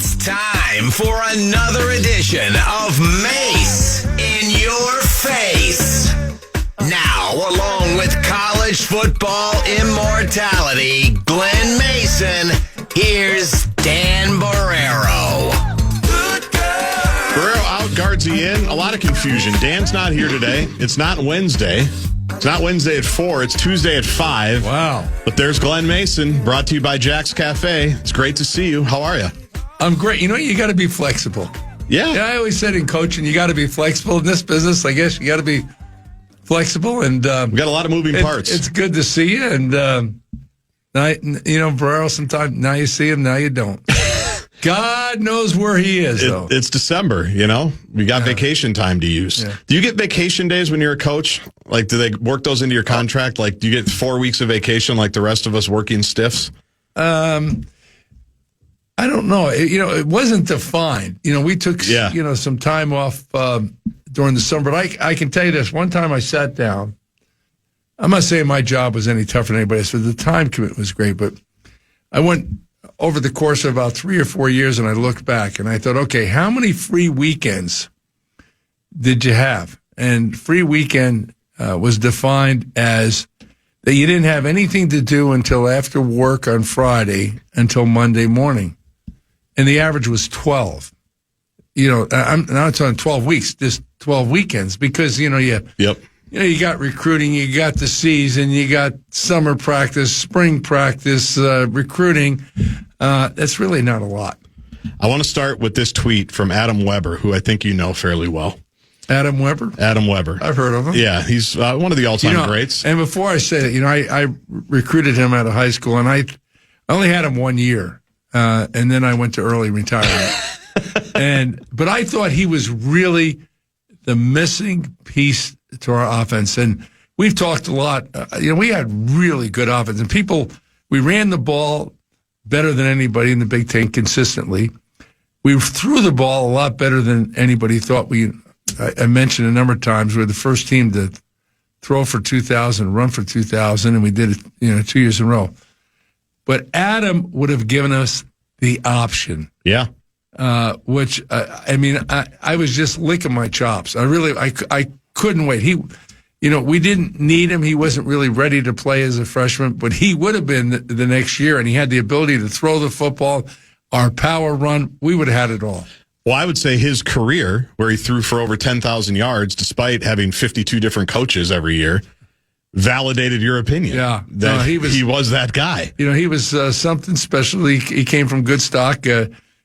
It's time for another edition of Mase in Your Face. Now, along with college football immortality, Glen Mason, here's Dan Barrero. Barrero out, Gaardsy in. A lot of confusion. Dan's not here today. It's not Wednesday. It's not Wednesday at 4. It's Tuesday at 5. Wow. But there's Glen Mason, brought to you by Jack's Cafe. It's great to see you. How are you? I'm great. You know, you got to be flexible. Yeah. I always said in coaching, you got to be flexible. In this business, I guess you got to be flexible. And we got a lot of moving parts. It's good to see you. And, Barrero, sometimes now you see him, now you don't. God knows where he is, though. It's December, you know? We got vacation time to use. Yeah. Do you get vacation days when you're a coach? Like, do they work those into your contract? Like, do you get 4 weeks of vacation like the rest of us working stiffs? I don't know. It wasn't defined. We took, some time off during the summer. But I can tell you this. One time I sat down. I'm not saying my job was any tougher than anybody else, but the time commitment was great. But I went over the course of about 3 or 4 years, and I looked back, and I thought, okay, how many free weekends did you have? And free weekend was defined as that you didn't have anything to do until after work on Friday until Monday morning. And the average was 12. I'm not talking 12 weeks, just 12 weekends, because, you got recruiting, you got the season, you got summer practice, spring practice, recruiting. That's really not a lot. I want to start with this tweet from Adam Weber, who I think you know fairly well. Adam Weber? Adam Weber. I've heard of him. Yeah, he's one of the all-time greats. And before I say that, I recruited him out of high school, and I only had him 1 year, and then I went to early retirement. But I thought he was really the missing piece to our offense. And we've talked a lot. We had really good offense. And we ran the ball better than anybody in the Big Ten consistently. We threw the ball a lot better than anybody thought. I mentioned a number of times we're the first team to throw for 2,000, run for 2,000, and we did it 2 years in a row. But Adam would have given us the option. Yeah. Which, I was just licking my chops. I couldn't wait. We didn't need him. He wasn't really ready to play as a freshman, but he would have been the next year, and he had the ability to throw the football, our power run. We would have had it all. Well, I would say his career, where he threw for over 10,000 yards, despite having 52 different coaches every year, validated your opinion. Yeah. That he was that guy. He was something special. He came from good stock.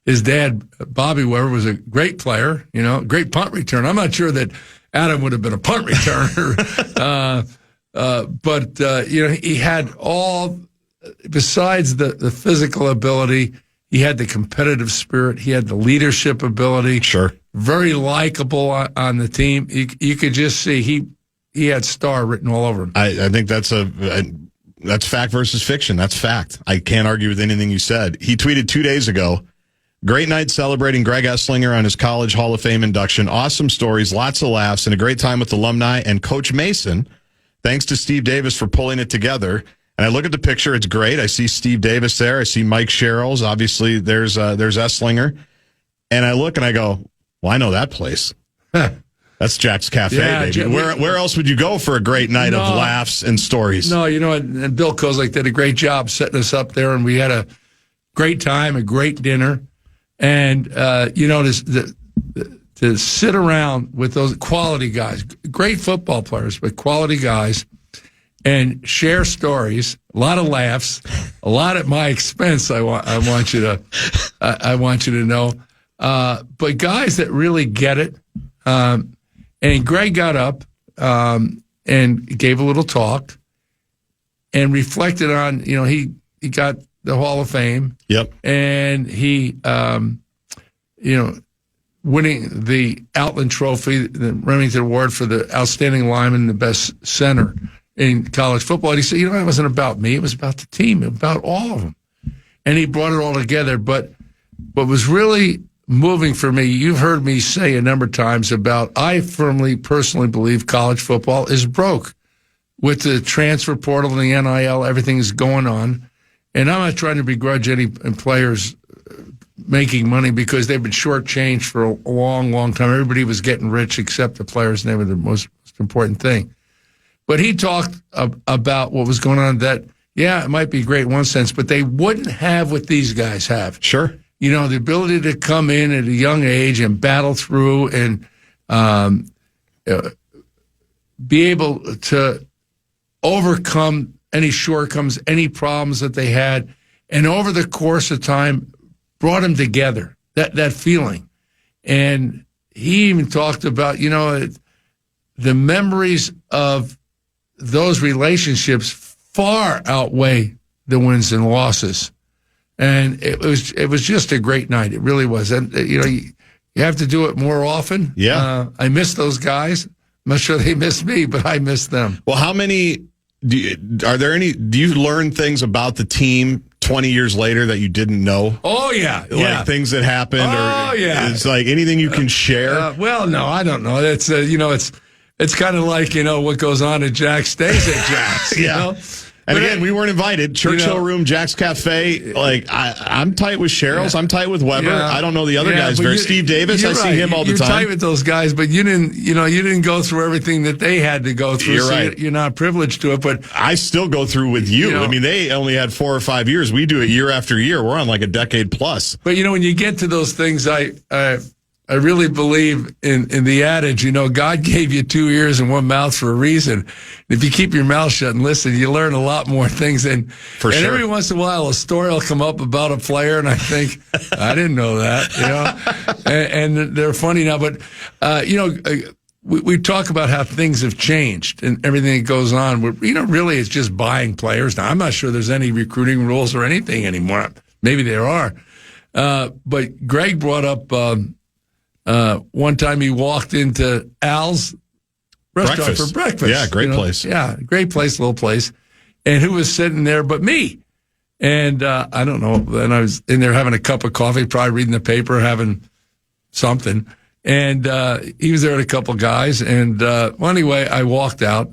His dad, Bobby Weber, was a great player, great punt returner. I'm not sure that Adam would have been a punt returner. But he had all, besides the physical ability, he had the competitive spirit. He had the leadership ability. Sure. Very likable on the team. You could just see he had star written all over him. I think that's fact versus fiction. That's fact. I can't argue with anything you said. He tweeted 2 days ago, "Great night celebrating Greg Esslinger on his College Hall of Fame induction. Awesome stories, lots of laughs, and a great time with alumni and Coach Mason. Thanks to Steve Davis for pulling it together." And I look at the picture. It's great. I see Steve Davis there. I see Mike Sherrills. Obviously, there's Esslinger. And I look and I go, well, I know that place. That's Jack's Cafe, baby. Where else would you go for a great night of laughs and stories? No, and Bill Kozlik did a great job setting us up there, and we had a great time, a great dinner. And, to sit around with those quality guys, great football players, but quality guys, and share stories, a lot of laughs, a lot at my expense. I want you to know, but guys that really get it. And Greg got up and gave a little talk and reflected on. He got the Hall of Fame. Yep. And he, winning the Outland Trophy, the Remington Award for the outstanding lineman, the best center in college football. And he said, it wasn't about me. It was about the team, about all of them. And he brought it all together. But what was really moving for me, you've heard me say a number of times about, I firmly, personally believe college football is broke. With the transfer portal and the NIL, everything is going on. And I'm not trying to begrudge any players making money because they've been shortchanged for a long, long time. Everybody was getting rich except the players, and they were the most important thing. But he talked about what was going on that, yeah, it might be great in one sense, but they wouldn't have what these guys have. Sure. You know, the ability to come in at a young age and battle through and be able to overcome any shortcomings, any problems that they had, and over the course of time, brought them together, that feeling. And he even talked about, you know, the memories of those relationships far outweigh the wins and losses. And it was just a great night. It really was. And, you know, you have to do it more often. Yeah. I miss those guys. I'm not sure they miss me, but I miss them. Well, how many do you learn things about the team 20 years later that you didn't know? Oh, yeah. Like things that happened? Oh, yeah. It's like anything you can share? Well, no, I don't know. It's, you know, it's kind of like, you know, what goes on at Jack's stays at Jack's. Yeah. You know? And again, we weren't invited. Churchill Room, Jack's Cafe. Like, I'm tight with Cheryl's. I'm tight with Weber. Yeah. I don't know the other guys very. Steve Davis, I see him all the time. You're tight with those guys, but you didn't go through everything that they had to go through. You're right. You're not privileged to it, but I still go through with you. I mean, they only had 4 or 5 years. We do it year after year. We're on like a decade plus. But you know, when you get to those things, I really believe in the adage, you know, God gave you 2 ears and 1 mouth for a reason. If you keep your mouth shut and listen, you learn a lot more things. And every once in a while, a story will come up about a player, and I think, I didn't know that, you know. and they're funny now. But, you know, we talk about how things have changed and everything that goes on. You know, really, it's just buying players. Now, I'm not sure there's any recruiting rules or anything anymore. Maybe there are. But Greg brought up... one time he walked into Al's restaurant for breakfast. Yeah, great place. Yeah, great place, little place. And who was sitting there but me? And I don't know. And I was in there having a cup of coffee, probably reading the paper, having something. And he was there with a couple guys. And well, anyway, I walked out,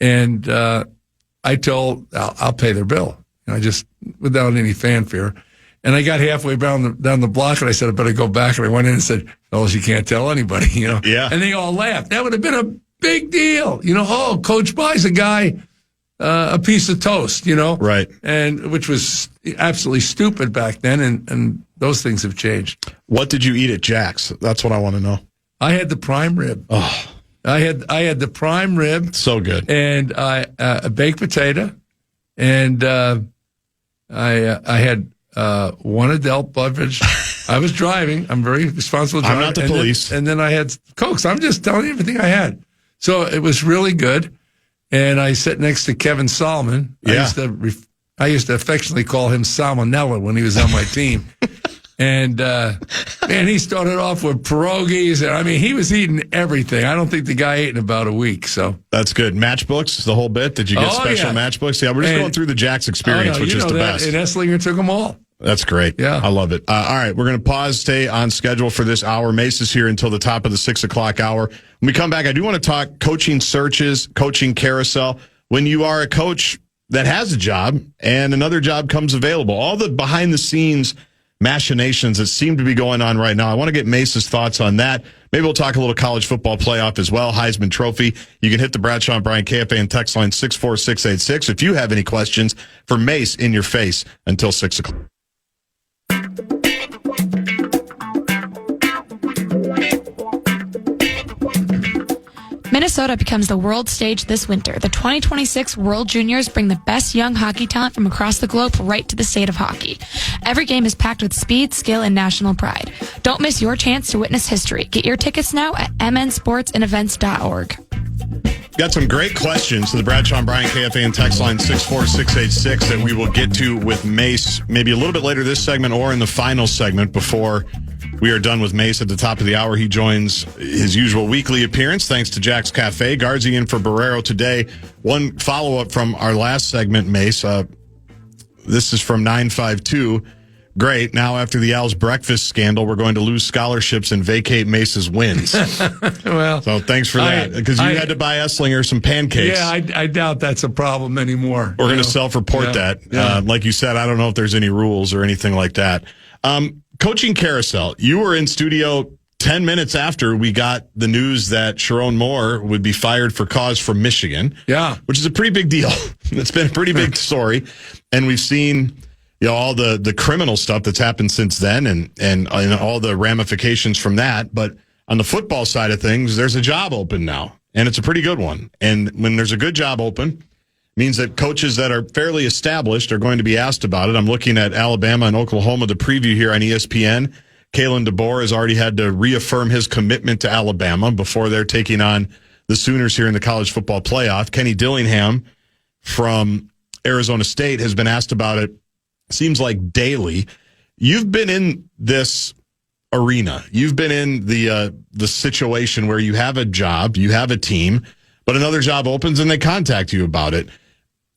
and I told I'll pay their bill. And I just, without any fanfare. And I got halfway down the block, and I said, I better go back. And I went in and said, fellas, you can't tell anybody, you know. Yeah. And they all laughed. That would have been a big deal. You know, oh, Coach buys a guy a piece of toast, you know. Right. And which was absolutely stupid back then, and those things have changed. What did you eat at Jack's? That's what I want to know. I had the prime rib. Oh. I had the prime rib. So good. And a baked potato. And I had... one adult beverage. I was driving. I'm very responsible driver. I'm not the police. And then I had Cokes. I'm just telling you everything I had. So it was really good. And I sat next to Kevin Solomon. Yeah. I used to affectionately call him Salmonella when he was on my team. And, man, he started off with pierogies. And I mean, he was eating everything. I don't think the guy ate in about a week. So that's good. Matchbooks, the whole bit. Did you get special matchbooks? Yeah, we're just going through the Jack's experience, which is the best. And Esslinger took them all. That's great. Yeah. I love it. All right. We're going to pause, stay on schedule for this hour. Mase is here until the top of the 6 o'clock hour. When we come back, I do want to talk coaching searches, coaching carousel. When you are a coach that has a job and another job comes available, all the behind the scenes machinations that seem to be going on right now. I want to get Mace's thoughts on that. Maybe we'll talk a little college football playoff as well, Heisman Trophy. You can hit the Bradshaw and Bryan KFAN text line 64686 if you have any questions for Mase in your face until 6 o'clock. Minnesota becomes the world stage this winter. The 2026 World Juniors bring the best young hockey talent from across the globe right to the state of hockey. Every game is packed with speed, skill, and national pride. Don't miss your chance to witness history. Get your tickets now at mnsportsandevents.org. Got some great questions to the Bradshaw and Bryan KFAN text line 64686 that we will get to with Mase maybe a little bit later this segment or in the final segment before we are done with Mase at the top of the hour. He joins his usual weekly appearance thanks to Jack's Cafe. Gaardsy in for Barrero today. One follow-up from our last segment, Mase. This is from 952. Great. Now, after the Al's breakfast scandal, we're going to lose scholarships and vacate Mace's wins. Well, so thanks for that. Because you had to buy Esslinger some pancakes. Yeah, I doubt that's a problem anymore. We're going to self-report that. Yeah. Like you said, I don't know if there's any rules or anything like that. coaching carousel. You were in studio 10 minutes after we got the news that Sharon Moore would be fired for cause from Michigan. Yeah. Which is a pretty big deal. It's been a pretty big story. And we've seen all the criminal stuff that's happened since then and all the ramifications from that. But on the football side of things, there's a job open now, and it's a pretty good one. And when there's a good job open, means that coaches that are fairly established are going to be asked about it. I'm looking at Alabama and Oklahoma, the preview here on ESPN. Kalen DeBoer has already had to reaffirm his commitment to Alabama before they're taking on the Sooners here in the college football playoff. Kenny Dillingham from Arizona State has been asked about it, seems like daily. You've been in this arena. You've been in the situation where you have a job, you have a team, but another job opens and they contact you about it.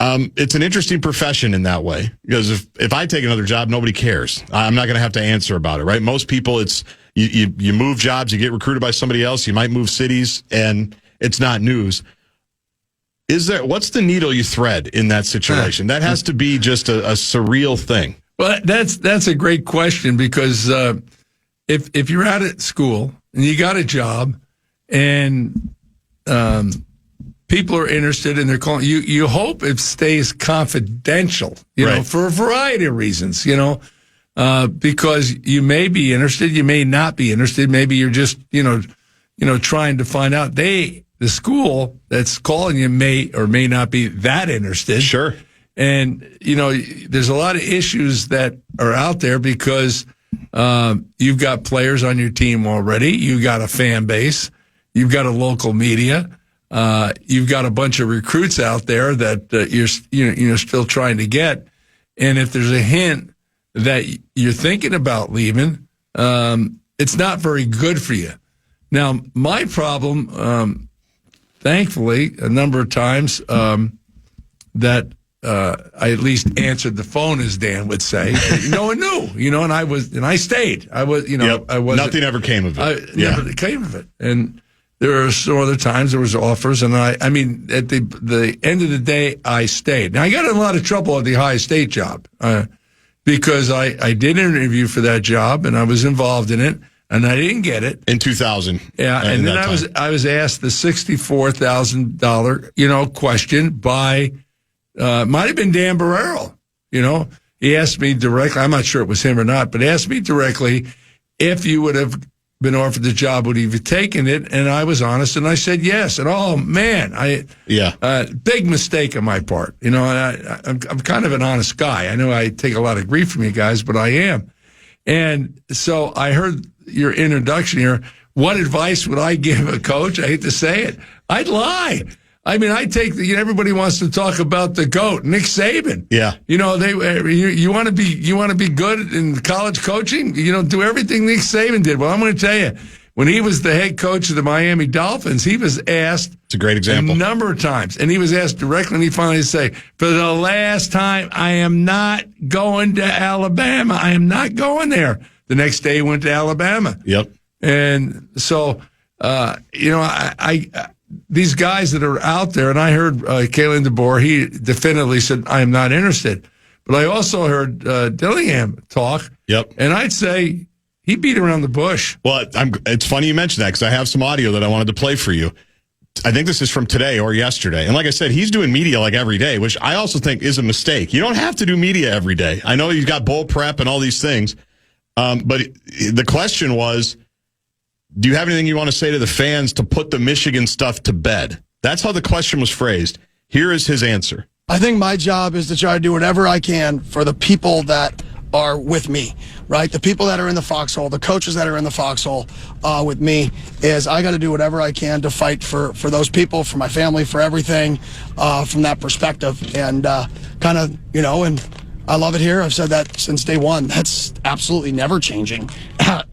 It's an interesting profession in that way, because if I take another job, nobody cares. I'm not going to have to answer about it, right? Most people, it's you move jobs, you get recruited by somebody else, you might move cities, and it's not news. What's the needle you thread in that situation? That has to be just a surreal thing. Well, that's a great question, because if you're out at school and you got a job and people are interested and they're calling you hope it stays confidential, you know, for a variety of reasons, because you may be interested, you may not be interested. Maybe you're just, trying to find out. The school that's calling you may or may not be that interested. Sure. And, there's a lot of issues that are out there because you've got players on your team already. You've got a fan base. You've got a local media. You've got a bunch of recruits out there that you're still trying to get. And if there's a hint that you're thinking about leaving, it's not very good for you. Now, my problem, thankfully, a number of times that I at least answered the phone, as Dan would say. No one knew, and I stayed. I was, I wasn't. Nothing ever came of it. Never came of it. And there were some other times there was offers, and I mean, at the end of the day, I stayed. Now, I got in a lot of trouble at the Ohio State job because I did an interview for that job, and I was involved in it, and I didn't get it. In 2000. Yeah, and then I was asked the $64,000, question by, might have been Dan Barrero, He asked me directly, I'm not sure it was him or not, but asked me directly if you would have been offered the job, would he have taken it? And I was honest, and I said yes. And oh man, big mistake on my part. I'm kind of an honest guy. I know I take a lot of grief from you guys, but I am. And so I heard your introduction here. What advice would I give a coach? I hate to say it. I'd lie. I mean, I take everybody wants to talk about the GOAT, Nick Saban. Yeah. You want to be good in college coaching? Do everything Nick Saban did. Well, I'm going to tell you, when he was the head coach of the Miami Dolphins, he was asked. It's a great example. A number of times, and he was asked directly, and he finally said, "For the last time, I am not going to Alabama. I am not going there." The next day, he went to Alabama. Yep. And so, these guys that are out there, and I heard Kalen DeBoer, he definitively said, I am not interested. But I also heard Dillingham talk. Yep. And I'd say he beat around the bush. Well, it's funny you mentioned that because I have some audio that I wanted to play for you. I think this is from today or yesterday. And like I said, he's doing media like every day, which I also think is a mistake. You don't have to do media every day. I know you've got bowl prep and all these things. But the question was, do you have anything you want to say to the fans to put the Michigan stuff to bed? That's how the question was phrased. Here is his answer. I think my job is to try to do whatever I can for the people that are with me, right? The people that are in the foxhole, the coaches that are in the foxhole with me, is I got to do whatever I can to fight for those people, for my family, for everything from that perspective. And and I love it here. I've said that since day one. That's absolutely never changing.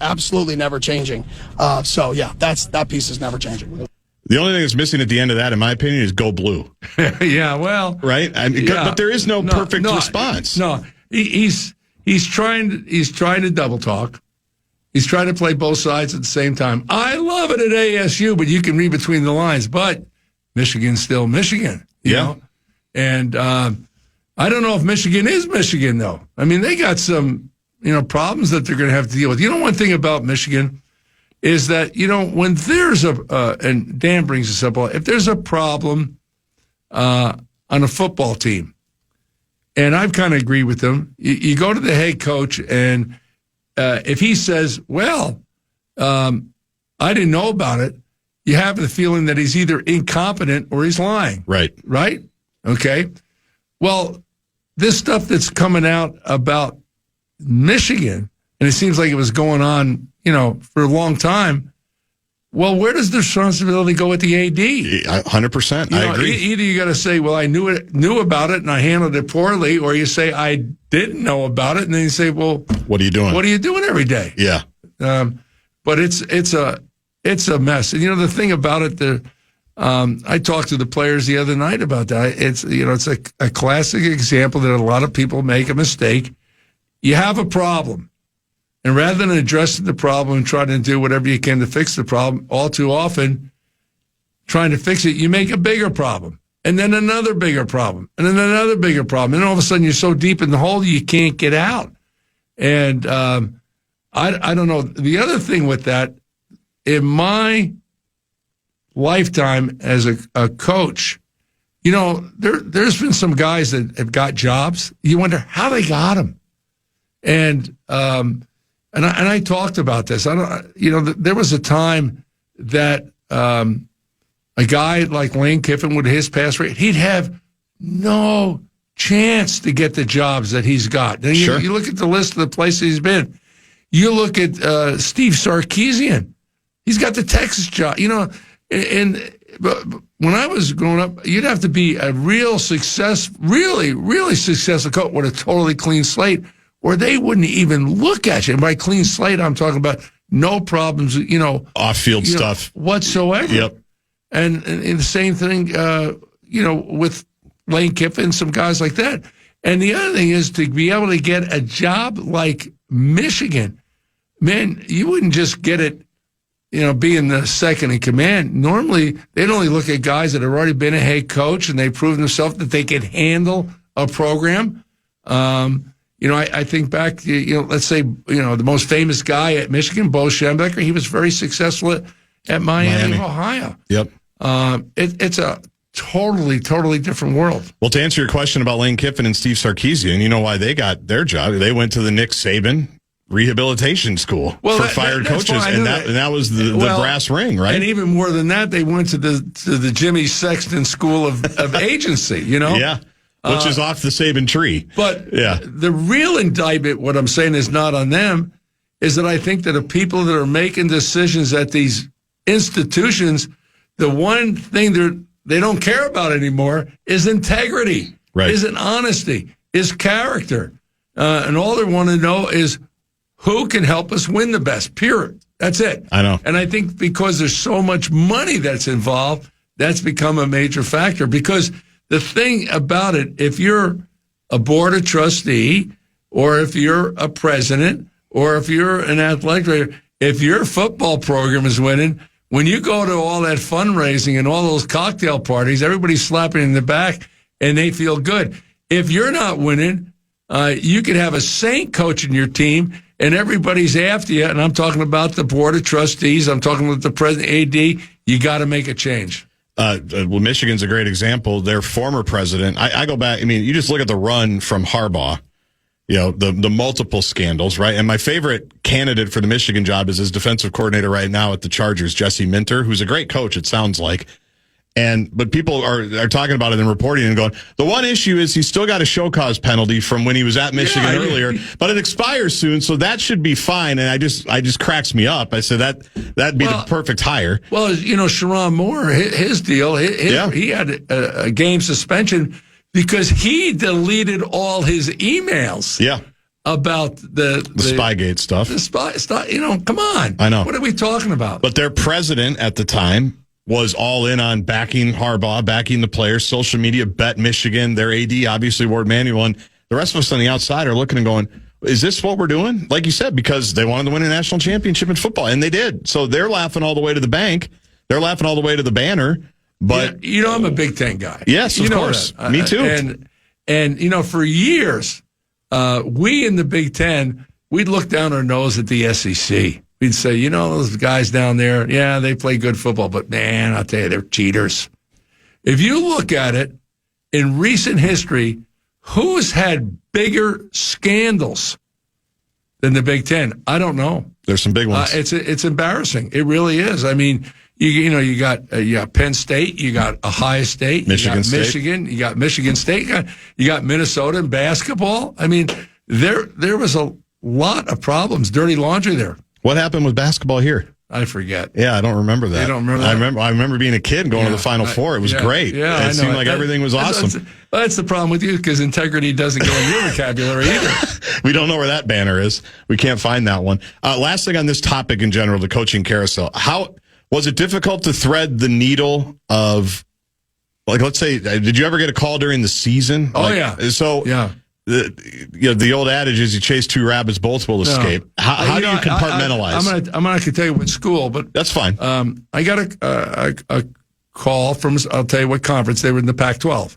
Absolutely never changing. That piece is never changing. The only thing that's missing at the end of that, in my opinion, is go blue. Yeah, well. Right? But there is no perfect response. No, he's trying to double talk. He's trying to play both sides at the same time. I love it at ASU, but you can read between the lines. But Michigan's still Michigan. You know? And I don't know if Michigan is Michigan, though. I mean, they got some, problems that they're going to have to deal with. One thing about Michigan is that, when there's and Dan brings this up, if there's a problem on a football team, and I've kind of agreed with them, you go to the head coach, and if he says, well, I didn't know about it, you have the feeling that he's either incompetent or he's lying. Right. Right? Okay. Well, this stuff that's coming out about Michigan, and it seems like it was going on, for a long time. Well, where does the responsibility go with the AD? 100%. I agree. Either you got to say, well, I knew about it and I handled it poorly, or you say, I didn't know about it, and then you say, well, what are you doing? What are you doing every day? Yeah. But it's a mess. And the thing about it, I talked to the players the other night about that. It's a classic example that a lot of people make a mistake. You have a problem. And rather than addressing the problem and trying to do whatever you can to fix the problem, all too often, trying to fix it, you make a bigger problem. And then another bigger problem. And then another bigger problem. And all of a sudden, you're so deep in the hole, you can't get out. And I don't know. The other thing with that, in my lifetime as a coach, there's been some guys that have got jobs. You wonder how they got them. And I talked about this. There was a time that a guy like Lane Kiffin, with his pass rate, he'd have no chance to get the jobs that he's got. Now, you look at the list of the places he's been. You look at Steve Sarkisian. He's got the Texas job. But when I was growing up, you'd have to be a really successful coach with a totally clean slate, or they wouldn't even look at you. And by clean slate, I'm talking about no problems, off-field stuff whatsoever. Yep. And the same thing, with Lane Kiffin, some guys like that. And the other thing is to be able to get a job like Michigan. Man, you wouldn't just get it, being the second in command. Normally, they'd only look at guys that have already been a head coach and they've proven themselves that they can handle a program. I think back to, let's say, the most famous guy at Michigan, Bo Schembechler, he was very successful at Miami, Ohio. Yep. It's a totally different world. Well, to answer your question about Lane Kiffin and Steve Sarkisian, you know why they got their job? They went to the Nick Saban rehabilitation school for fired coaches, and that was the brass ring, right? And even more than that, they went to the Jimmy Sexton School of Agency, Yeah. Which is off the Saban tree. But the real indictment, what I'm saying is not on them, is that I think that the people that are making decisions at these institutions, the one thing they don't care about anymore is integrity, isn't honesty, is character. And all they want to know is who can help us win the best, period. That's it. I know. And I think because there's so much money that's involved, that's become a major factor. Because the thing about it, if you're a board of trustee, or if you're a president, or if you're an athletic director, if your football program is winning, when you go to all that fundraising and all those cocktail parties, everybody's slapping in the back and they feel good. If you're not winning, you could have a saint coaching your team and everybody's after you. And I'm talking about the board of trustees. I'm talking about the president, AD. You got to make a change. Well, Michigan's a great example. Their former president, I go back, you just look at the run from Harbaugh, the multiple scandals, right? And my favorite candidate for the Michigan job is his defensive coordinator right now at the Chargers, Jesse Minter, who's a great coach, it sounds like. But people are talking about it and reporting and going, the one issue is he's still got a show cause penalty from when he was at Michigan earlier, but it expires soon, so that should be fine. And I just cracks me up. I said that'd be the perfect hire. Well, Sharon Moore, his deal, he had a game suspension because he deleted all his emails. Yeah. About the Spygate stuff. The spy stuff. Come on. I know. What are we talking about? But their president at the time was all in on backing Harbaugh, backing the players, social media, bet Michigan, their AD, obviously Ward Manuel, and the rest of us on the outside are looking and going, is this what we're doing? Like you said, because they wanted to win a national championship in football, and they did. So they're laughing all the way to the bank. They're laughing all the way to the banner. But I'm a Big Ten guy. Yes, of course. Me too. And for years, we in the Big Ten we'd look down our nose at the SEC. We'd say, those guys down there, yeah, they play good football, but man, I'll tell you, they're cheaters. If you look at it, in recent history, who has had bigger scandals than the Big Ten? I don't know. There's some big ones. It's embarrassing. It really is. I mean, you got Penn State, you got Ohio State, Michigan State. Michigan, you got Michigan State, you got Minnesota in basketball. I mean, there was a lot of problems, dirty laundry there. What happened with basketball here? I forget. Yeah, I don't remember that. You don't remember that? I remember being a kid and going to the Final Four. It was great. Yeah, it seemed like everything was awesome. That's the problem with you, because integrity doesn't go in your vocabulary either. We don't know where that banner is. We can't find that one. Last thing on this topic in general, the coaching carousel. How was it difficult to thread the needle of, like, let's say, did you ever get a call during the season? Oh, yeah. So, yeah. The old adage is you chase two rabbits, both will escape. How do you compartmentalize? I'm not going to tell you what school, but that's fine. I got a call from, I'll tell you what conference. They were in the Pac-12.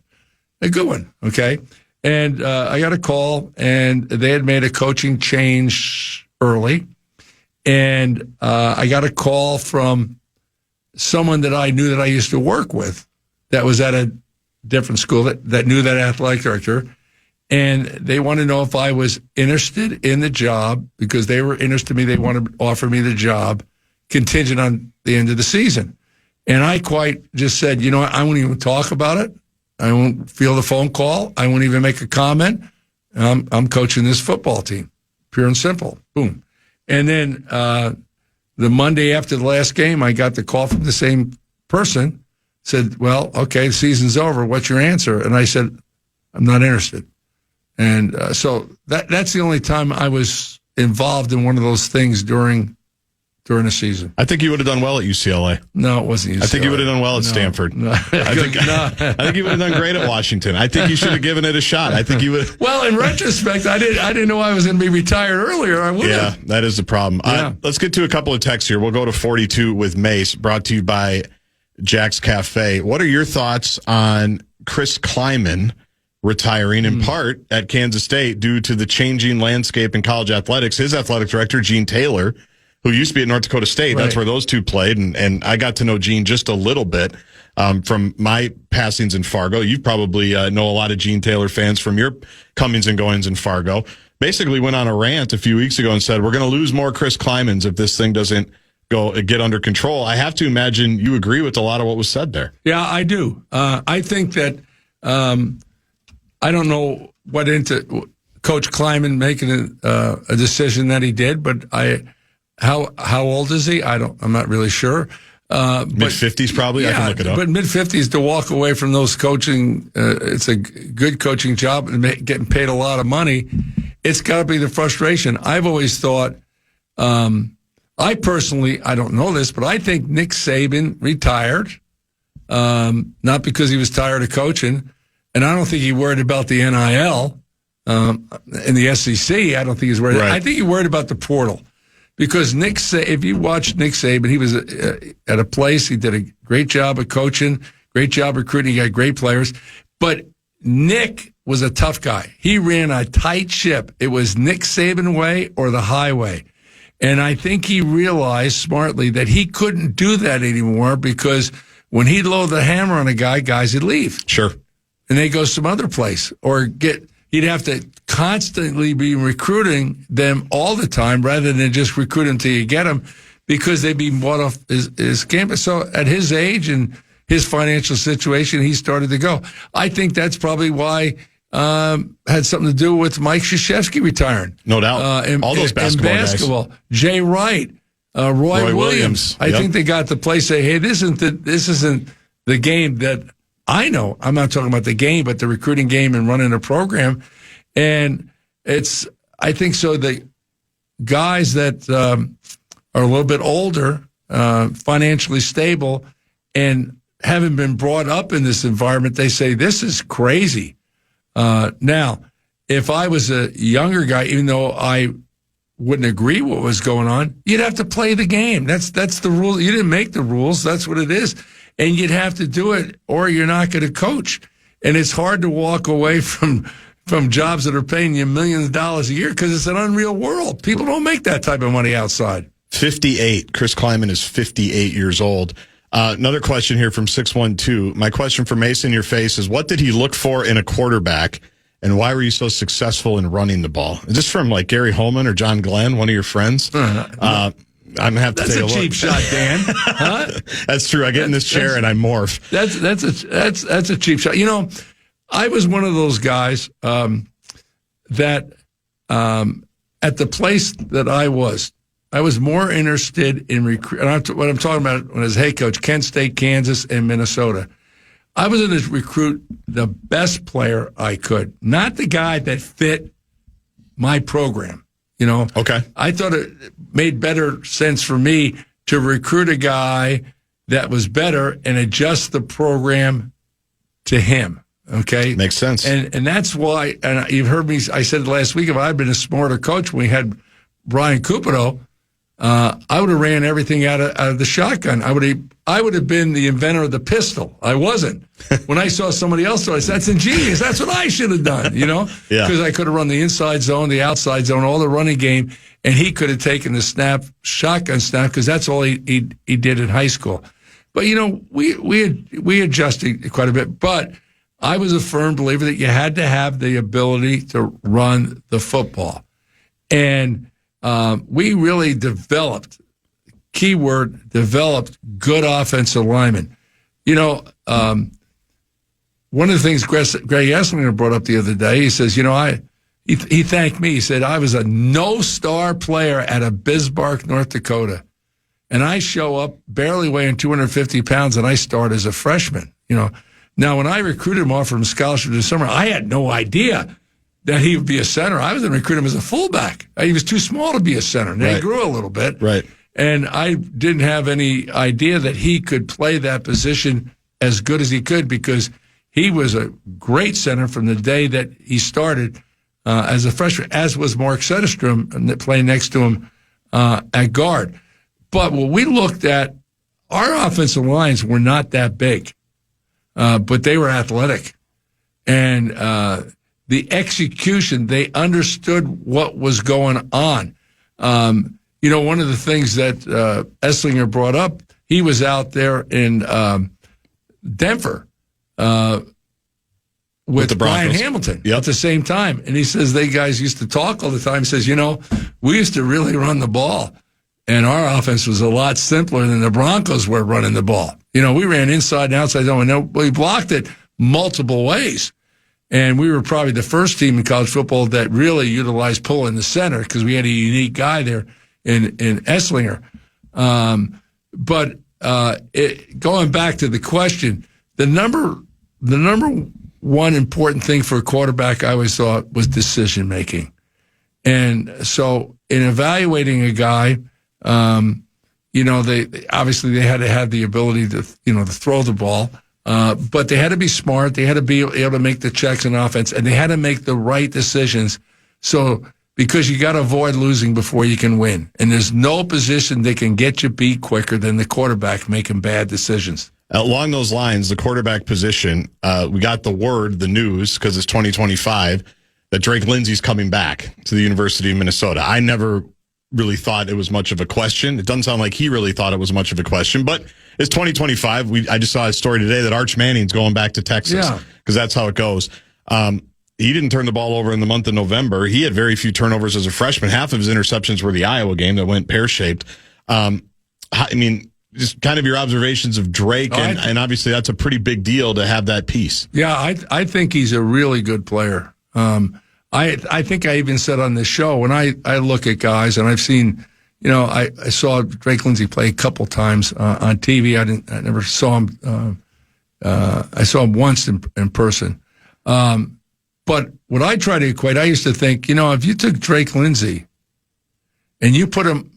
A good one, okay? And I got a call, and they had made a coaching change early. And I got a call from someone that I knew that I used to work with that was at a different school that knew that athletic director. And they want to know if I was interested in the job, because they were interested in me. They want to offer me the job contingent on the end of the season. And I quite just said, I won't even talk about it. I won't feel the phone call. I won't even make a comment. I'm coaching this football team, pure and simple. Boom. And then the Monday after the last game, I got the call from the same person, said, well, okay, the season's over. What's your answer? And I said, I'm not interested. And so that's the only time I was involved in one of those things during a season. I think you would have done well at UCLA. No, it wasn't UCLA. I think you would have done well at Stanford. No. I think you would have done great at Washington. I think you should have given it a shot. I think you would. Well, in retrospect, I didn't know I was going to be retired earlier. I would have. Yeah, that is the problem. Yeah. Let's get to a couple of texts here. We'll go to 42 with Mase, brought to you by Jack's Cafe. What are your thoughts on Chris Kleiman retiring in part at Kansas State due to the changing landscape in college athletics? His athletic director, Gene Taylor, who used to be at North Dakota State, right. That's where those two played, and I got to know Gene just a little bit from my passings in Fargo. You probably know a lot of Gene Taylor fans from your comings and goings in Fargo. Basically went on a rant a few weeks ago and said, we're going to lose more Chris Klymans if this thing doesn't get under control. I have to imagine you agree with a lot of what was said there. Yeah, I do. I think that I don't know what into Coach Kleiman making a decision that he did, but how old is he? I'm not really sure. Mid-50s probably. Yeah, I can look it up. But mid-50s to walk away from those coaching, it's a good coaching job and getting paid a lot of money. It's got to be the frustration. I've always thought, I personally, I don't know this, but I think Nick Saban retired, not because he was tired of coaching, and I don't think he worried about the NIL in the SEC. I don't think he's worried. Right. I think he worried about the portal. Because if you watch Nick Saban, he was at a place, he did a great job of coaching, great job recruiting, he got great players. But Nick was a tough guy. He ran a tight ship. It was Nick Saban way or the highway. And I think he realized smartly that he couldn't do that anymore, because when he'd load the hammer on a guy, guys would leave. Sure. And they go some other place or he'd have to constantly be recruiting them all the time rather than just recruit them till you get them, because they'd be bought off his campus. So at his age and his financial situation, he started to go. I think that's probably why had something to do with Mike Krzyzewski retiring. No doubt. All those basketball guys. Jay Wright, Roy Williams. I think they got the place say, hey, this isn't the game that I know. I'm not talking about the game, but the recruiting game and running a program. And I think so the guys that are a little bit older, financially stable, and haven't been brought up in this environment, they say, this is crazy. Now, if I was a younger guy, even though I wouldn't agree what was going on, you'd have to play the game. That's the rule. You didn't make the rules. That's what it is. And you'd have to do it, or you're not going to coach. And it's hard to walk away from from jobs that are paying you millions of dollars a year because it's an unreal world. People don't make that type of money outside. 58. Chris Kleiman is 58 years old. Another question here from 612. My question for Mase in your face is, what did he look for in a quarterback, and why were you so successful in running the ball? Is this from like Gary Holman or John Glenn, one of your friends? I'm going to have to take a look. That's a cheap shot, Dan. Huh? That's true. I get in this chair and I morph. That's a cheap shot. You know, I was one of those guys that at the place that I was more interested in recruit. What I'm talking about when I was head coach, Kent State, Kansas, and Minnesota. I was going to recruit the best player I could, not the guy that fit my program. You know, okay. I thought it made better sense for me to recruit a guy that was better and adjust the program to him. Okay, makes sense. And that's why. And you've heard me. I said last week, if I'd been a smarter coach when we had Brian Cupido, I would have ran everything out of the shotgun. I would have been the inventor of the pistol. I wasn't. When I saw somebody else do it, I said, that's ingenious. That's what I should have done, you know? Because I could have run the inside zone, the outside zone, all the running game, and he could have taken the shotgun snap, because that's all he did in high school. But, you know, we adjusted quite a bit. But I was a firm believer that you had to have the ability to run the football. And we really developed good offensive linemen. You know, one of the things Greg Esslinger brought up the other day, he says, you know, he thanked me. He said, I was a no-star player at a Bismarck, North Dakota. And I show up barely weighing 250 pounds, and I start as a freshman. You know, now when I recruited him, offered him scholarship this summer, I had no idea that he would be a center. I was going to recruit him as a fullback. He was too small to be a center. And he grew a little bit. Right. And I didn't have any idea that he could play that position as good as he could, because he was a great center from the day that he started as a freshman, as was Mark Setterstrom playing next to him at guard. But when we looked at, our offensive lines were not that big, but they were athletic. And the execution, they understood what was going on. You know, one of the things that Esslinger brought up, he was out there in Denver with Brian Hamilton at the same time. And he says they guys used to talk all the time. He says, you know, we used to really run the ball, and our offense was a lot simpler than the Broncos were running the ball. You know, we ran inside and outside zone, and we blocked it multiple ways. And we were probably the first team in college football that really utilized pull in the center, because we had a unique guy there in Esslinger. But going back to the question, the number one important thing for a quarterback, I always thought, was decision making. And so in evaluating a guy, you know, they obviously had to have the ability to, you know, to throw the ball. But they had to be smart. They had to be able to make the checks in offense, and they had to make the right decisions. So, because you got to avoid losing before you can win. And there's no position that can get you beat quicker than the quarterback making bad decisions. Along those lines, the quarterback position, we got the news, because it's 2025, that Drake Lindsey's coming back to the University of Minnesota. I never really thought it was much of a question. It doesn't sound like he really thought it was much of a question, but it's 2025. I just saw a story today that Arch Manning's going back to Texas, because that's how it goes. He didn't turn the ball over in the month of November. He had very few turnovers as a freshman. Half of his interceptions were the Iowa game that went pear-shaped. I mean, just kind of your observations of Drake, and obviously that's a pretty big deal to have that piece. Yeah, I think he's a really good player. I think I even said on this show, when I look at guys, and I've seen, you know, I saw Drake Lindsey play a couple times on TV. I never saw him. I saw him once in person. But what I try to equate, I used to think, you know, if you took Drake Lindsey and you put him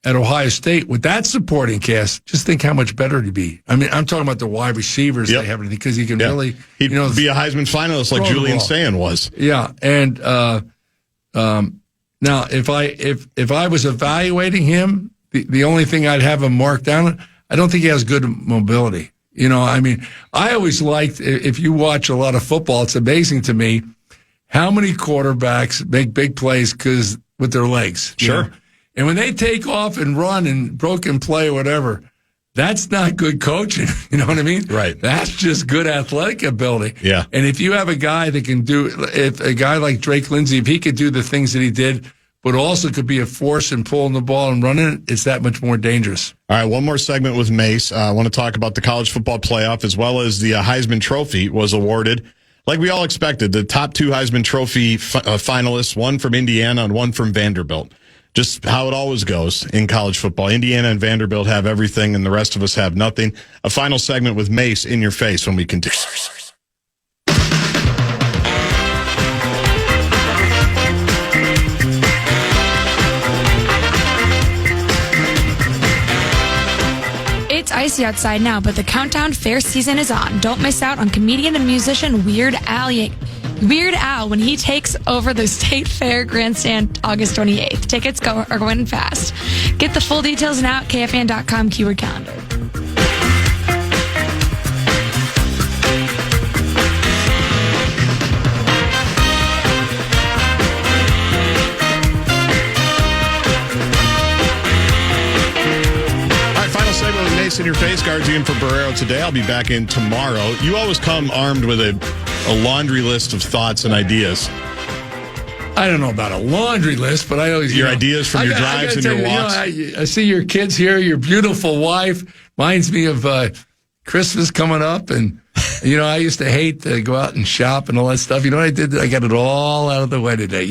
at Ohio State with that supporting cast, just think how much better he'd be. I mean, I'm talking about the wide receivers they have, because he can really, he'd be a Heisman finalist like Julian Sayin was. Yeah, and now if I was evaluating him, the only thing I'd have him marked down, I don't think he has good mobility. You know, I mean, I always liked, if you watch a lot of football, it's amazing to me how many quarterbacks make big plays with their legs. Sure. You know? And when they take off and run and broken play or whatever, that's not good coaching. You know what I mean? Right. That's just good athletic ability. Yeah. And if you have a guy that can if a guy like Drake Lindsay, if he could do the things that he did, but also could be a force in pulling the ball and running it, it's that much more dangerous. All right, one more segment with Mase. I want to talk about the college football playoff as well as the Heisman Trophy was awarded. Like we all expected, the top 2 Heisman Trophy finalists, one from Indiana and one from Vanderbilt. Just how it always goes in college football. Indiana and Vanderbilt have everything, and the rest of us have nothing. A final segment with Mase in your face when we continue. It's icy outside now, but the Countdown Fair season is on. Don't miss out on comedian and musician Weird Al when he takes over the State Fair Grandstand August 28th. Tickets are going fast. Get the full details now at KFAN.com keyword calendar. Mase in your face, Gaardsy in for Barrero today. I'll be back in tomorrow. You always come armed with a laundry list of thoughts and ideas. I don't know about a laundry list, but I always... Your ideas from your drives and your walks. I see your kids here, your beautiful wife. Reminds me of Christmas coming up, and, I used to hate to go out and shop and all that stuff. You know what I did? I got it all out of the way today,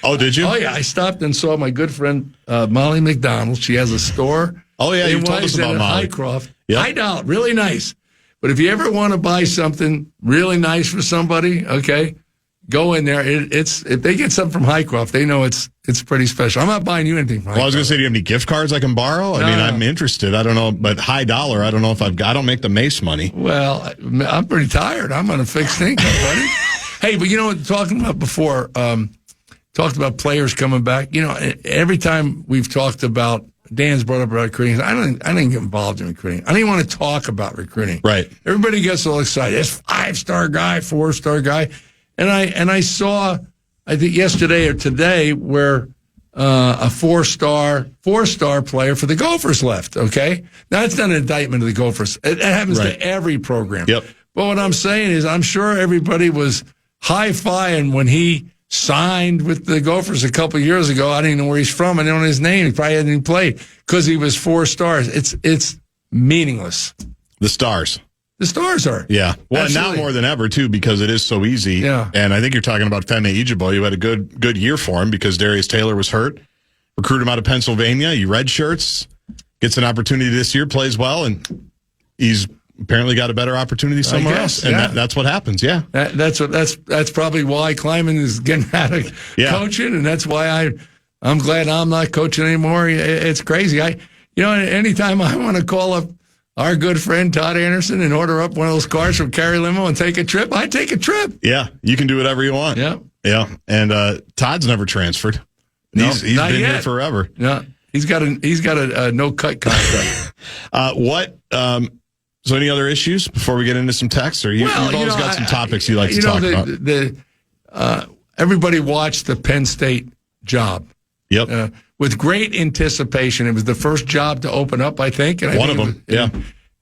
Oh, did you? Oh, yeah. I stopped and saw my good friend Molly McDonald. She has a store. Oh, yeah, you told us about Molly. Highcroft. Yep. $9, really nice. But if you ever want to buy something really nice for somebody, okay, go in there. If they get something from Highcroft, they know it's pretty special. I'm not buying you anything from Highcroft. Well, I was going to say, do you have any gift cards I can borrow? No. I'm interested. I don't know, but high dollar, I don't know if I don't make the Mase money. Well, I'm pretty tired. I'm on a fixed income, buddy. Hey, but talking about before, talked about players coming back. Every time we've talked about, Dan's brought up about recruiting. I didn't get involved in recruiting. I didn't want to talk about recruiting. Right. Everybody gets all excited. It's 5-star guy, 4-star guy. And I saw, I think yesterday or today, where a 4-star player for the Gophers left, okay? Now, it's not an indictment of the Gophers. It happens to every program. Yep. But what I'm saying is I'm sure everybody was high-fiving when he signed with the Gophers a couple of years ago. I didn't know where he's from. I didn't know his name. He probably hadn't even played because he was 4 stars. It's meaningless. The stars. The stars are. Yeah. Well, Absolutely. now more than ever, too, because it is so easy. Yeah. And I think you're talking about Femi Ijabo. You had a good year for him because Darius Taylor was hurt. Recruit him out of Pennsylvania. He redshirts, gets an opportunity this year, plays well, and he's apparently got a better opportunity somewhere else. And that's what happens, yeah. That's probably why Kleiman is getting out of coaching, and that's why I'm glad I'm not coaching anymore. It's crazy. Anytime I want to call up our good friend Todd Anderson and order up one of those cars from Cary Limo and take a trip, I take a trip. Yeah, you can do whatever you want. Yeah. Yeah. And Todd's never transferred. He's been here forever. Yeah. He's got a no-cut contract. So any other issues before we get into some texts? Or you've always got some topics you like to talk about. Everybody watched the Penn State job. Yep. With great anticipation. It was the first job to open up, I think. And one of them,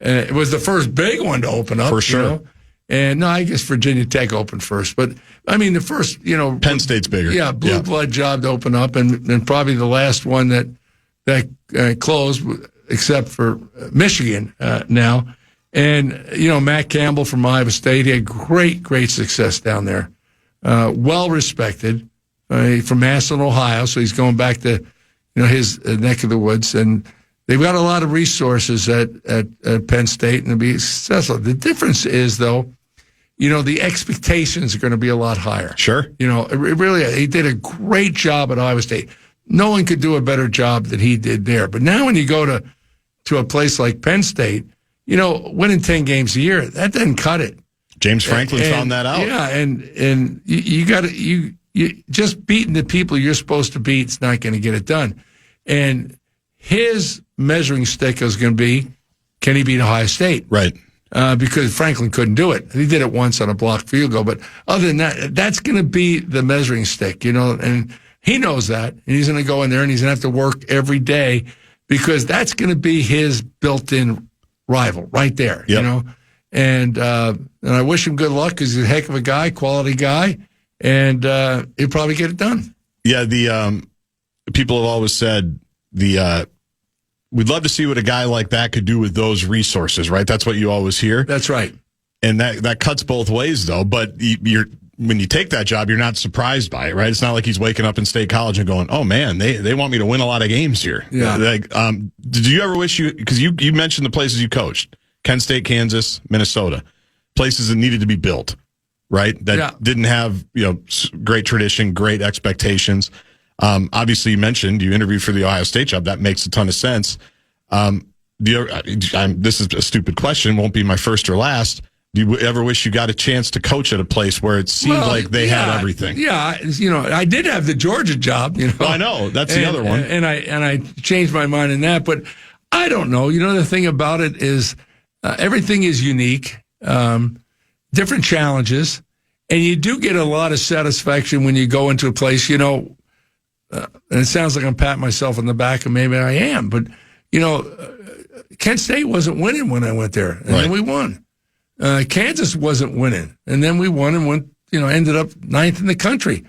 it was the first big one to open up. For sure. And no, I guess Virginia Tech opened first. But, the first, Penn State's bigger. Yeah, blue blood job to open up. And probably the last one that closed, except for Michigan now. And, Matt Campbell from Iowa State, he had great success down there. Well respected from Massillon, Ohio. So he's going back to, his neck of the woods. And they've got a lot of resources at Penn State and to be successful. The difference is, though, the expectations are going to be a lot higher. Sure. He did a great job at Iowa State. No one could do a better job than he did there. But now when you go to a place like Penn State, winning 10 games a year, that doesn't cut it. James Franklin found that out. Yeah, and you got you just beating the people you're supposed to beat is not going to get it done. And his measuring stick is going to be, can he beat Ohio State? Right. because Franklin couldn't do it. He did it once on a blocked field goal, but other than that, that's going to be the measuring stick, and he knows that, and he's going to go in there and he's going to have to work every day because that's going to be his built-in rival right there, And I wish him good luck because he's a heck of a guy, quality guy, and he'll probably get it done. Yeah, the people have always said we'd love to see what a guy like that could do with those resources, right? That's what you always hear. That's right. And that cuts both ways, though. But when you take that job, you're not surprised by it, right? It's not like he's waking up in State College and going, "Oh man, they want me to win a lot of games here." Yeah. Did you ever wish because you mentioned the places you coached, Kent State, Kansas, Minnesota, places that needed to be built, right? That didn't have great tradition, great expectations. Obviously, you mentioned you interviewed for the Ohio State job. That makes a ton of sense. This is a stupid question. Won't be my first or last. Do you ever wish you got a chance to coach at a place where it seemed like they had everything? Yeah, I did have the Georgia job. Well, I know that's the other one, and I changed my mind in that. But I don't know. The thing about it is everything is unique, different challenges, and you do get a lot of satisfaction when you go into a place. And it sounds like I'm patting myself on the back, and maybe I am. But Kent State wasn't winning when I went there, and then we won. Kansas wasn't winning, and then we won and went. Ended up 9th in the country.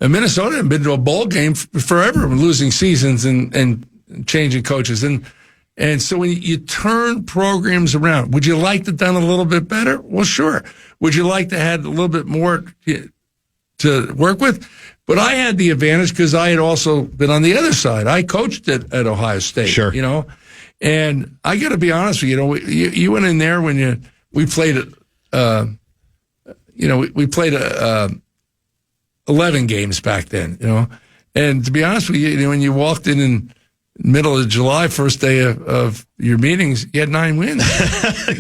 Minnesota had been to a bowl game forever, losing seasons and changing coaches, and so when you turn programs around, would you like to done a little bit better? Well, sure. Would you like to have a little bit more to work with? But I had the advantage because I had also been on the other side. I coached at Ohio State. Sure. And I got to be honest with you. You went in there when we played it. We played 11 games back then. And to be honest with you, when you walked in middle of July, first day of your meetings, you had 9 wins.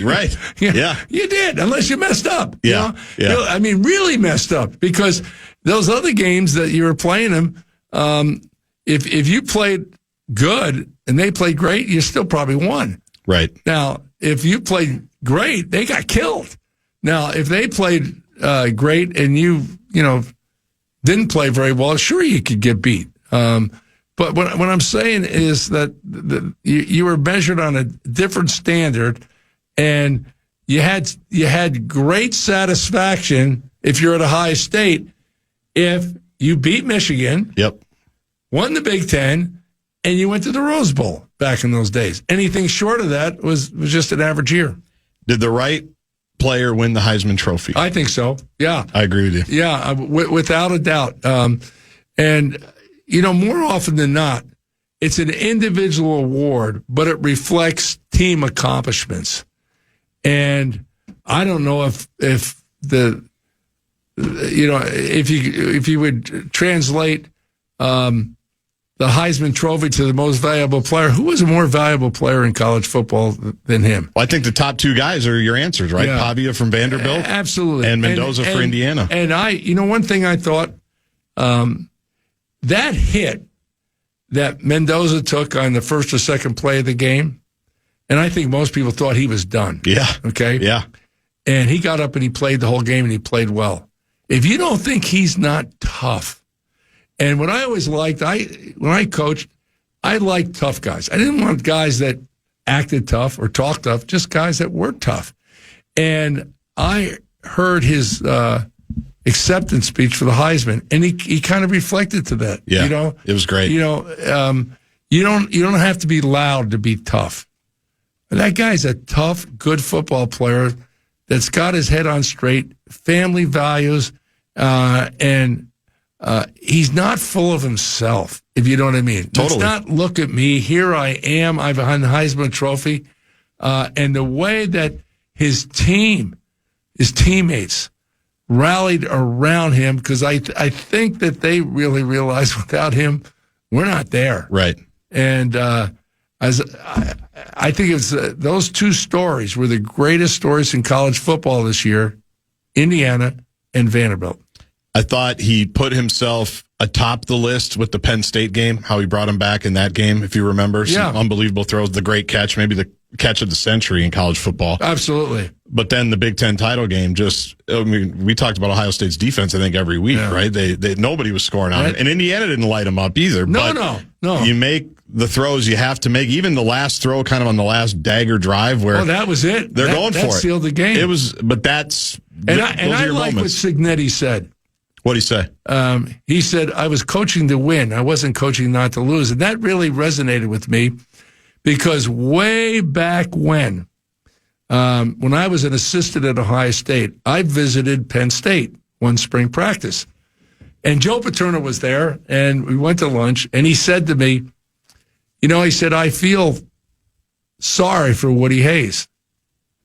Right. Yeah. You did, unless you messed up. Yeah. Really messed up because those other games that you were playing them, if you played good and they played great, you still probably won. Right. Now, if you played great, they got killed. Now, if they played great and you didn't play very well, sure you could get beat. But what I'm saying is that you were measured on a different standard, and you had great satisfaction if you're at Ohio State if you beat Michigan, won the Big Ten, and you went to the Rose Bowl back in those days. Anything short of that was just an average year. Did the right player win the Heisman Trophy? I think so. Yeah, I agree with you. Yeah, without a doubt. And more often than not, it's an individual award, but it reflects team accomplishments. And I don't know if you would translate the Heisman Trophy to the most valuable player, who was a more valuable player in college football than him? Well, I think the top 2 guys are your answers, right? Yeah. Pavia from Vanderbilt, absolutely, and Mendoza for Indiana. And one thing I thought. That hit that Mendoza took on the first or second play of the game, and I think most people thought he was done. Yeah. Okay? Yeah. And he got up and he played the whole game, and he played well. If you don't think he's not tough, and what I always liked, when I coached, I liked tough guys. I didn't want guys that acted tough or talked tough, just guys that were tough. And I heard his acceptance speech for the Heisman, and he kind of reflected to that. Yeah, it was great. You don't have to be loud to be tough. And that guy's a tough, good football player that's got his head on straight, family values, and he's not full of himself, if you know what I mean. Totally. It's not, look at me, here I am, I've won the Heisman Trophy. And the way that his teammates rallied around him, because I think that they really realized without him, we're not there. Right. And I think it's those 2 stories were the greatest stories in college football this year, Indiana and Vanderbilt. I thought he put himself atop the list with the Penn State game, how he brought him back in that game, if you remember. Some unbelievable throws, the great catch, maybe the catch of the century in college football. Absolutely. But then the Big Ten title game we talked about Ohio State's defense, I think, every week, right? They nobody was scoring on it. And Indiana didn't light them up either. No. You make the throws you have to make. Even the last throw, kind of on the last dagger drive where that was it. They're going for it. That sealed the game. I like what Cignetti said. What'd he say? He said, I was coaching to win. I wasn't coaching not to lose. And that really resonated with me because way back when I was an assistant at Ohio State, I visited Penn State one spring practice. And Joe Paterno was there, and we went to lunch, and he said to me, he said, I feel sorry for Woody Hayes.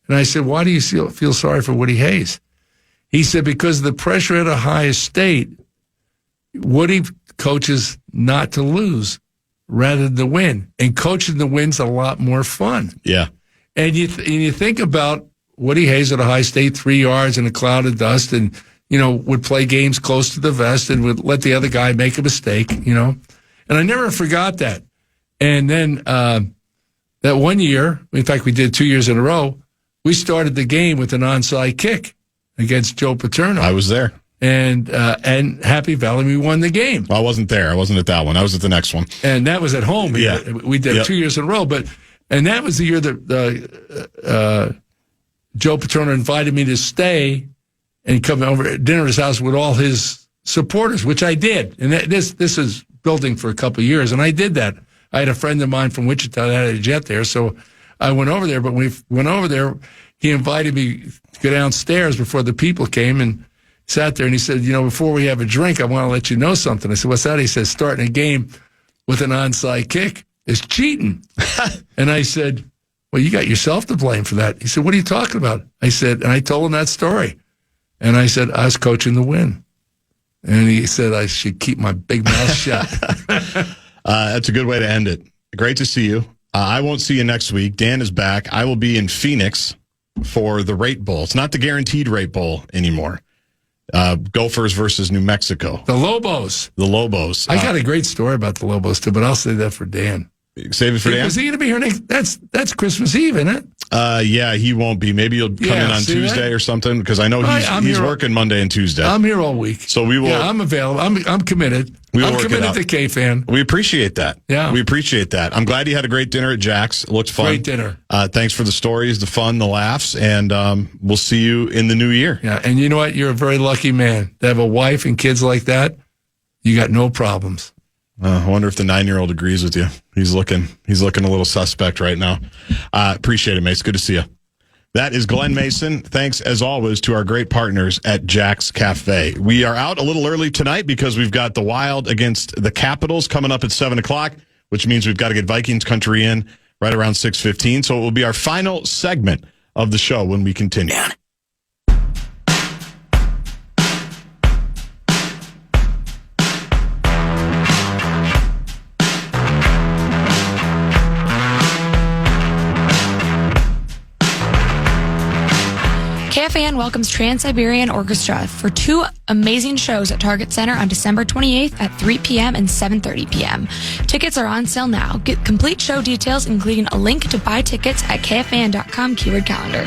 And I said, why do you feel sorry for Woody Hayes? He said, because of the pressure at Ohio State, Woody coaches not to lose rather than to win. And coaching to win's a lot more fun. Yeah. And you think about Woody Hayes at Ohio State, 3 yards in a cloud of dust, and, would play games close to the vest and would let the other guy make a mistake, And I never forgot that. And then that one year, in fact, we did 2 years in a row, we started the game with an onside kick against Joe Paterno. I was there. And Happy Valley, we won the game. I wasn't there. I wasn't at that one. I was at the next one. And that was at home. Yeah. We did 2 years in a row. And that was the year that Joe Paterno invited me to stay and come over at dinner at his house with all his supporters, which I did. And this is building for a couple of years, and I did that. I had a friend of mine from Wichita that had a jet there, so I went over there. But when we went over there, he invited me to go downstairs before the people came and sat there, and he said, before we have a drink, I want to let you know something. I said, what's that? He said, starting a game with an onside kick is cheating. And I said, well, you got yourself to blame for that. He said, what are you talking about? I said, and I told him that story. And I said, I was coaching to win. And he said, I should keep my big mouth shut. That's a good way to end it. Great to see you. I won't see you next week. Dan is back. I will be in Phoenix for the Rate Bowl. It's not the guaranteed Rate Bowl anymore. Gophers versus New Mexico. The Lobos. I got a great story about the Lobos, too, but I'll save that for Dan. Save it for Dan? Is he going to be here next? That's Christmas Eve, isn't it? Yeah, he won't be. Maybe he'll come in on Tuesday or something, because I know he's working Monday and Tuesday. I'm here all week. So we will. Yeah, I'm available. I'm committed. I'm committed to KFAN. We appreciate that. Yeah. We appreciate that. I'm glad you had a great dinner at Jack's. It looked fun. Great dinner. Thanks for the stories, the fun, the laughs, and we'll see you in the new year. Yeah, and you know what? You're a very lucky man. To have a wife and kids like that, you got no problems. I wonder if the 9-year-old agrees with you. He's looking a little suspect right now. Appreciate it, Mase. Good to see you. That is Glen Mason. Thanks, as always, to our great partners at Jack's Cafe. We are out a little early tonight because we've got the Wild against the Capitals coming up at 7 o'clock, which means we've got to get Vikings country in right around 6:15. So it will be our final segment of the show when we continue. KFAN welcomes Trans-Siberian Orchestra for 2 amazing shows at Target Center on December 28th at 3 p.m. and 7:30 p.m. Tickets are on sale now. Get complete show details, including a link to buy tickets at KFAN.com /calendar.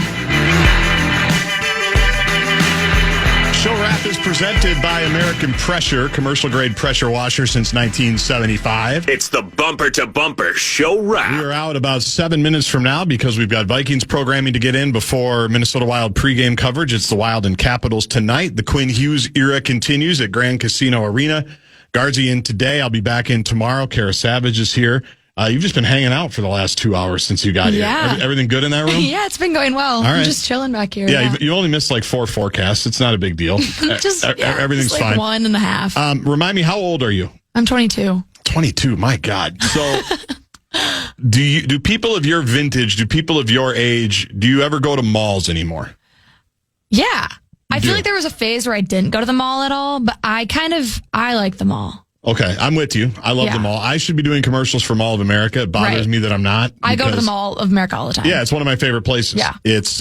Show wrap is presented by American Pressure, commercial-grade pressure washer since 1975. It's the bumper-to-bumper show wrap. We are out about 7 minutes from now because we've got Vikings programming to get in before Minnesota Wild pregame coverage. It's the Wild and Capitals tonight. The Quinn Hughes era continues at Grand Casino Arena. Gaardsy in today. I'll be back in tomorrow. Kara Savage is here. You've just been hanging out for the last 2 hours since you got here. Everything good in that room? Yeah, it's been going well. I'm just chilling back here. Yeah, you only missed like 4 forecasts. It's not a big deal. Everything's like fine. 1.5. Remind me, how old are you? I'm 22. 22, my God. So do people of your vintage, do people of your age, do you ever go to malls anymore? Yeah. I feel like there was a phase where I didn't go to the mall at all, but I like the mall. Okay, I'm with you. I love the mall. I should be doing commercials for Mall of America. It bothers me that I'm not. I go to the Mall of America all the time. Yeah, it's one of my favorite places. Yeah.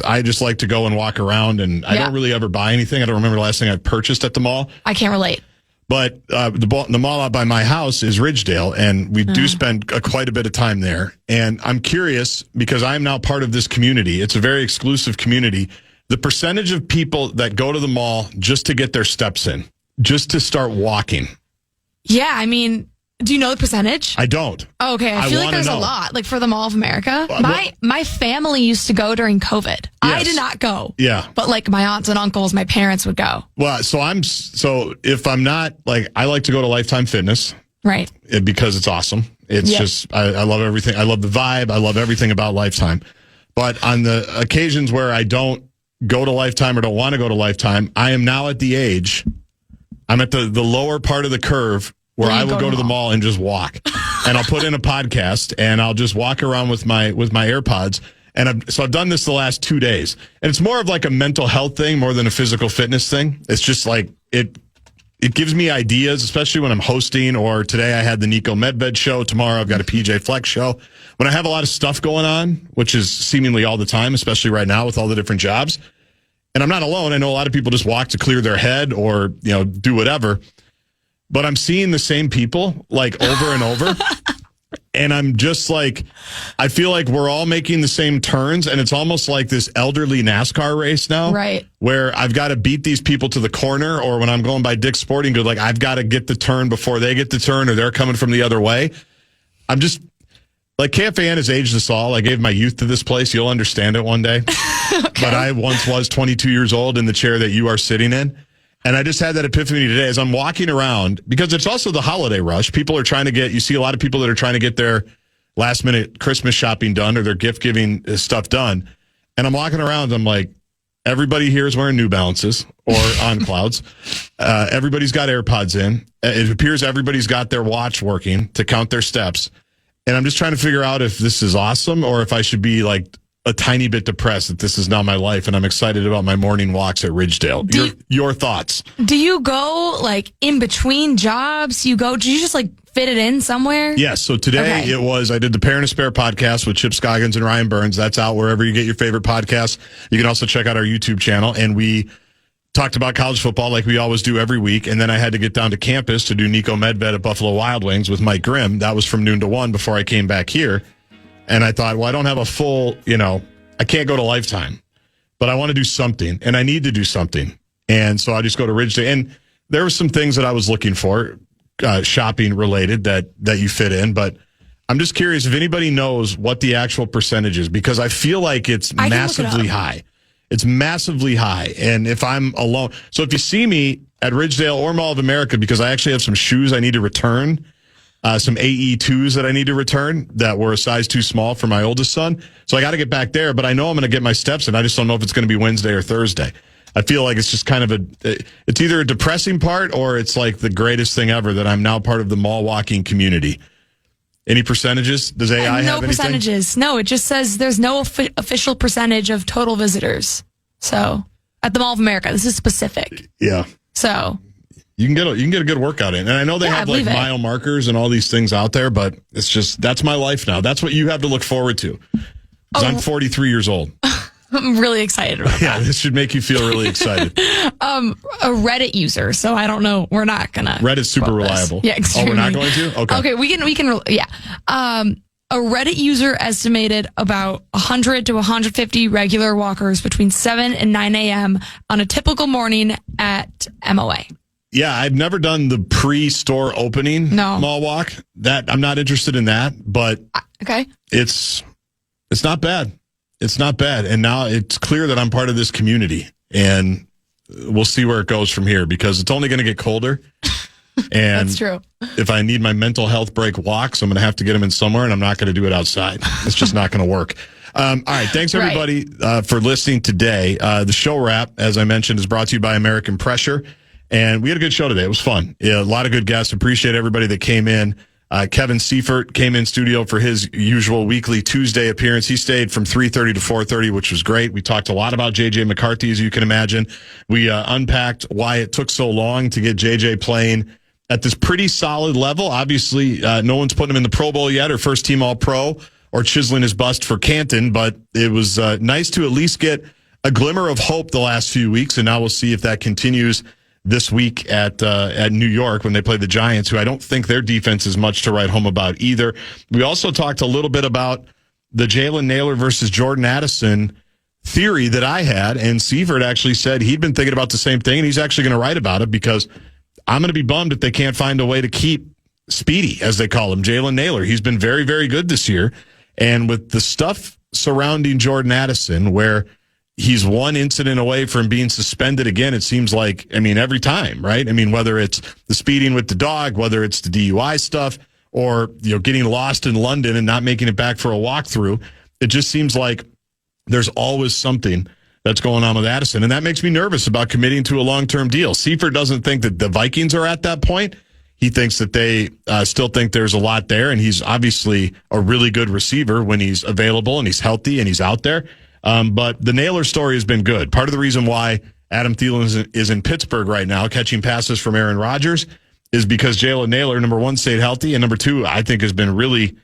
I just like to go and walk around, and I don't really ever buy anything. I don't remember the last thing I purchased at the mall. I can't relate. But the mall out by my house is Ridgedale, and we do spend quite a bit of time there. And I'm curious, because I'm now part of this community. It's a very exclusive community. The percentage of people that go to the mall just to get their steps in, just to start walking. Yeah, I mean, do you know the percentage? I don't. Oh, okay, I feel like there's a lot, like for the Mall of America. My family used to go during COVID. Yes. I did not go. Yeah. But like my aunts and uncles, my parents would go. Well, so if I'm not, like, I like to go to Lifetime Fitness. Right. Because it's awesome. It's just, I love everything. I love the vibe. I love everything about Lifetime. But on the occasions where I don't go to Lifetime or don't want to go to Lifetime, I am now at the age, I'm at the lower part of the curve where I will go to the mall and just walk. And I'll put in a podcast and I'll just walk around with my AirPods. And I've done this the last 2 days. And it's more of like a mental health thing more than a physical fitness thing. It's just like it gives me ideas, especially when I'm hosting, or today I had the Nico Medved show. Tomorrow I've got a PJ Flex show. When I have a lot of stuff going on, which is seemingly all the time, especially right now with all the different jobs, and I'm not alone. I know a lot of people just walk to clear their head or, do whatever. But I'm seeing the same people like over and over. And I'm just like, I feel like we're all making the same turns. And it's almost like this elderly NASCAR race now. Right. Where I've got to beat these people to the corner, or when I'm going by Dick's Sporting Goods, like I've got to get the turn before they get the turn, or they're coming from the other way. I'm just like, KFAN has aged us all. I gave my youth to this place. You'll understand it one day. Okay. But I once was 22 years old in the chair that you are sitting in. And I just had that epiphany today as I'm walking around, because it's also the holiday rush. People are trying to you see a lot of people that are trying to get their last minute Christmas shopping done or their gift giving stuff done. And I'm walking around. I'm like, everybody here is wearing New Balances or On Clouds. Everybody's got AirPods in. It appears everybody's got their watch working to count their steps. And I'm just trying to figure out if this is awesome or if I should be like a tiny bit depressed that this is now my life, and I'm excited about my morning walks at Ridgedale. Your thoughts? Do you go like in between jobs? Do you just like fit it in somewhere? Yes. So today I did the Pair and a Spare podcast with Chip Scoggins and Ryan Burns. That's out wherever you get your favorite podcasts. You can also check out our YouTube channel. And we talked about college football like we always do every week. And then I had to get down to campus to do Nico Medved at Buffalo Wild Wings with Mike Grimm. That was from noon to 1 before I came back here. And I thought, well, I don't have a full, I can't go to Lifetime, but I want to do something, and I need to do something. And so I just go to Ridgedale. And there were some things that I was looking for, shopping related, that you fit in. But I'm just curious if anybody knows what the actual percentage is, because I feel like it's massively high. It's massively high. And if I'm alone, so if you see me at Ridgedale or Mall of America, because I actually have some shoes I need to return, some AE2s that I need to return that were a size too small for my oldest son. So I got to get back there, but I know I'm going to get my steps in. I just don't know if it's going to be Wednesday or Thursday. I feel like it's just kind of it's either a depressing part or it's like the greatest thing ever that I'm now part of the mall walking community. Any percentages? Does AI have anything? No percentages. No, it just says there's no official percentage of total visitors. So at the Mall of America, this is specific. Yeah. So you can get a good workout in. And I know they have like mile markers and all these things out there, but it's just, that's my life now. That's what you have to look forward to. Because I'm 43 years old. I'm really excited about that. Yeah, this should make you feel really excited. A Reddit user, so I don't know. We're not going to. Reddit's super reliable. Yeah, extremely. Oh, we're not going to? Okay. Okay, we can, yeah. A Reddit user estimated about 100 to 150 regular walkers between 7 and 9 a.m. on a typical morning at MOA. Yeah, I've never done the pre-store opening mall walk. That I'm not interested in that, but it's not bad. It's not bad. And now it's clear that I'm part of this community, and we'll see where it goes from here, because it's only going to get colder. And that's true. If I need my mental health break walks, I'm going to have to get them in somewhere, and I'm not going to do it outside. It's just not going to work. All right. Thanks, everybody, for listening today. The show wrap, as I mentioned, is brought to you by American Pressure. And we had a good show today. It was fun. Yeah, a lot of good guests. Appreciate everybody that came in. Kevin Seifert came in studio for his usual weekly Tuesday appearance. He stayed from 3:30 to 4:30, which was great. We talked a lot about J.J. McCarthy, as you can imagine. We unpacked why it took so long to get J.J. playing at this pretty solid level. Obviously, no one's putting him in the Pro Bowl yet or first team All-Pro or chiseling his bust for Canton, but it was nice to at least get a glimmer of hope the last few weeks, and now we'll see if that continues this week at New York when they play the Giants, who I don't think their defense is much to write home about either. We also talked a little bit about the Jalen Nailor versus Jordan Addison theory that I had, and Seifert actually said he'd been thinking about the same thing, and he's actually going to write about it because I'm going to be bummed if they can't find a way to keep Speedy, as they call him, Jalen Nailor. He's been very, very good this year. And with the stuff surrounding Jordan Addison, where he's one incident away from being suspended again, it seems like, every time, right? Whether it's the speeding with the dog, whether it's the DUI stuff, or, getting lost in London and not making it back for a walkthrough, it just seems like there's always something that's going on with Addison. And that makes me nervous about committing to a long-term deal. Seifert doesn't think that the Vikings are at that point. He thinks that they still think there's a lot there, and he's obviously a really good receiver when he's available and he's healthy and he's out there. But the Nailor story has been good. Part of the reason why Adam Thielen is in Pittsburgh right now, catching passes from Aaron Rodgers, is because Jalen Nailor, number one, stayed healthy, and number two, I think has been really,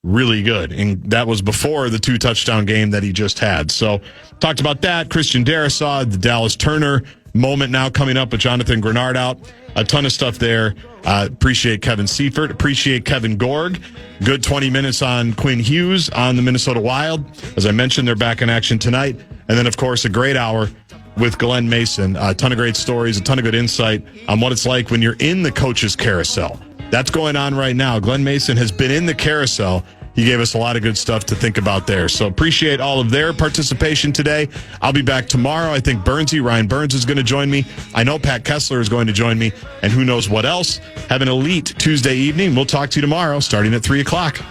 really good. And that was before the 2-touchdown game that he just had. So talked about that. Christian Darrisaw, the Dallas Turner moment now coming up with Jonathan Grenard out. A ton of stuff there. Appreciate Kevin Seifert. Appreciate Kevin Gorg. Good 20 minutes on Quinn Hughes on the Minnesota Wild. As I mentioned, they're back in action tonight. And then, of course, a great hour with Glen Mason. A ton of great stories, a ton of good insight on what it's like when you're in the coach's carousel. That's going on right now. Glen Mason has been in the carousel. He gave us a lot of good stuff to think about there. So appreciate all of their participation today. I'll be back tomorrow. I think Ryan Burns is going to join me. I know Pat Kessler is going to join me. And who knows what else. Have an elite Tuesday evening. We'll talk to you tomorrow starting at 3 o'clock.